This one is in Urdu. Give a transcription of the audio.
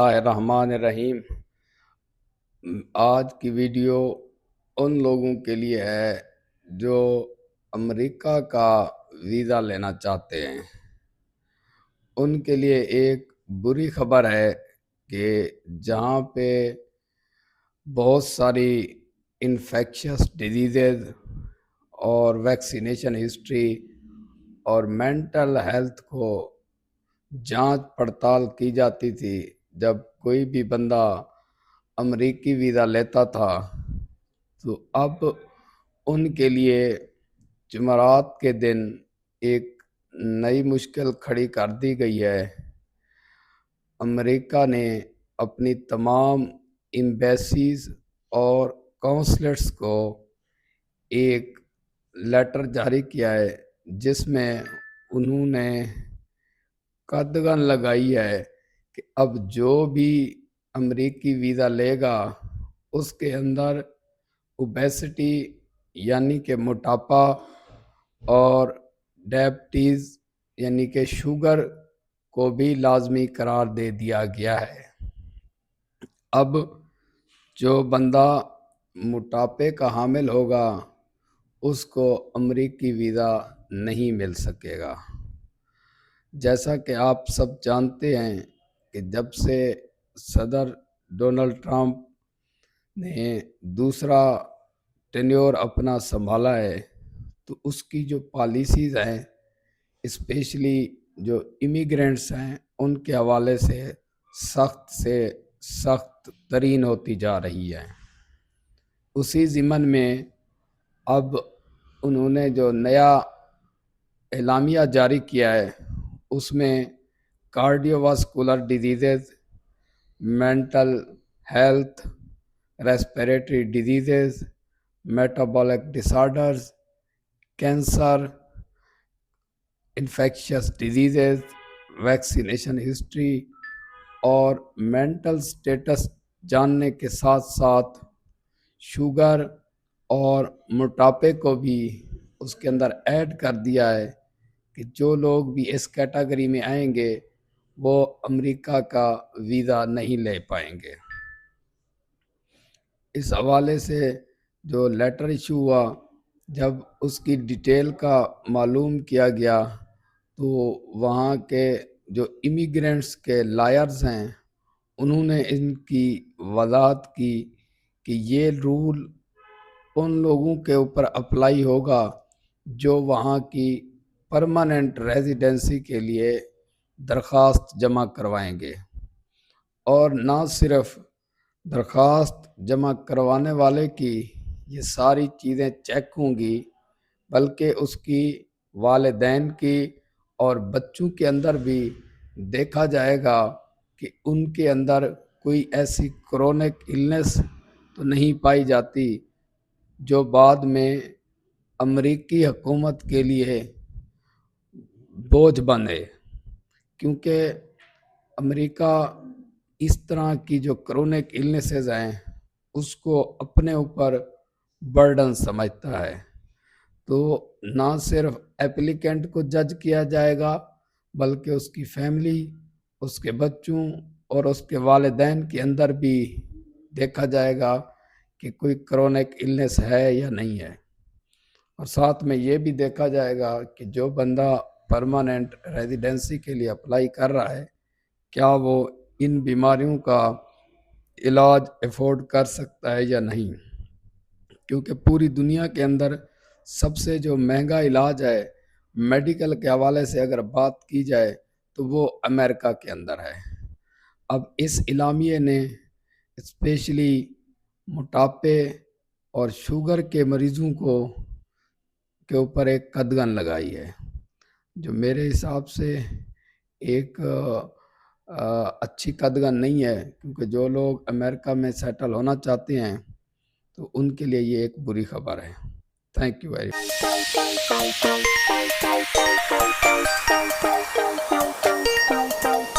اللہ الرحمن الرحیم۔ آج کی ویڈیو ان لوگوں کے لیے ہے جو امریکہ کا ویزا لینا چاہتے ہیں۔ ان کے لیے ایک بری خبر ہے کہ جہاں پہ بہت ساری انفیکشس ڈیزیزز اور ویکسینیشن ہسٹری اور مینٹل ہیلتھ کو جانچ پڑتال کی جاتی تھی، جب کوئی بھی بندہ امریکی ویزا لیتا تھا تو اب ان کے لیے جمعرات کے دن ایک نئی مشکل کھڑی کر دی گئی ہے۔ امریکہ نے اپنی تمام ایمبیسیز اور کونسلیٹس کو ایک لیٹر جاری کیا ہے جس میں انہوں نے قدغن لگائی ہے کہ اب جو بھی امریکی ویزا لے گا اس کے اندر اوبیسٹی یعنی کہ موٹاپا اور ڈائبٹیز یعنی کہ شوگر کو بھی لازمی قرار دے دیا گیا ہے۔ اب جو بندہ موٹاپے کا حامل ہوگا اس کو امریکی ویزا نہیں مل سکے گا۔ جیسا کہ آپ سب جانتے ہیں کہ جب سے صدر ڈونلڈ ٹرمپ نے دوسرا ٹینیور اپنا سنبھالا ہے تو اس کی جو پالیسیز ہیں اسپیشلی جو امیگرینٹس ہیں ان کے حوالے سے سخت ترین ہوتی جا رہی ہے۔ اسی ضمن میں اب انہوں نے جو نیا اعلامیہ جاری کیا ہے اس میں cardiovascular diseases, mental health, respiratory diseases, metabolic disorders, cancer, infectious diseases, vaccination history اور مینٹل سٹیٹس جاننے کے ساتھ ساتھ شوگر اور موٹاپے کو بھی اس کے اندر ایڈ کر دیا ہے کہ جو لوگ بھی اس کیٹیگری میں آئیں گے وہ امریکہ کا ویزا نہیں لے پائیں گے۔ اس حوالے سے جو لیٹر ایشو ہوا، جب اس کی ڈیٹیل کا معلوم کیا گیا تو وہاں کے جو امیگرینٹس کے لائرز ہیں انہوں نے ان کی وضاحت کی کہ یہ رول ان لوگوں کے اوپر اپلائی ہوگا جو وہاں کی پرماننٹ ریزیڈنسی کے لیے درخواست جمع کروائیں گے، اور نہ صرف درخواست جمع کروانے والے کی یہ ساری چیزیں چیک ہوں گی بلکہ اس کی والدین کی اور بچوں کے اندر بھی دیکھا جائے گا کہ ان کے اندر کوئی ایسی کرونک النس تو نہیں پائی جاتی جو بعد میں امریکی حکومت کے لیے بوجھ بنے، کیونکہ امریکہ اس طرح کی جو کرونک النسز ہیں اس کو اپنے اوپر برڈن سمجھتا ہے۔ تو نہ صرف ایپلیکینٹ کو جج کیا جائے گا بلکہ اس کی فیملی، اس کے بچوں اور اس کے والدین کے اندر بھی دیکھا جائے گا کہ کوئی کرونک النس ہے یا نہیں ہے، اور ساتھ میں یہ بھی دیکھا جائے گا کہ جو بندہ پرماننٹ ریزیڈنسی کے لیے اپلائی کر رہا ہے کیا وہ ان بیماریوں کا علاج افورڈ کر سکتا ہے یا نہیں، کیونکہ پوری دنیا کے اندر سب سے جو مہنگا علاج ہے میڈیکل کے حوالے سے اگر بات کی جائے تو وہ امریکہ کے اندر ہے۔ اب اس اعلامیے نے اسپیشلی موٹاپے اور شوگر کے مریضوں کے اوپر ایک قدغن لگائی ہے جو میرے حساب سے ایک اچھی قدغن نہیں ہے، کیونکہ جو لوگ امریکہ میں سیٹل ہونا چاہتے ہیں تو ان کے لیے یہ ایک بری خبر ہے۔ Thank you very much.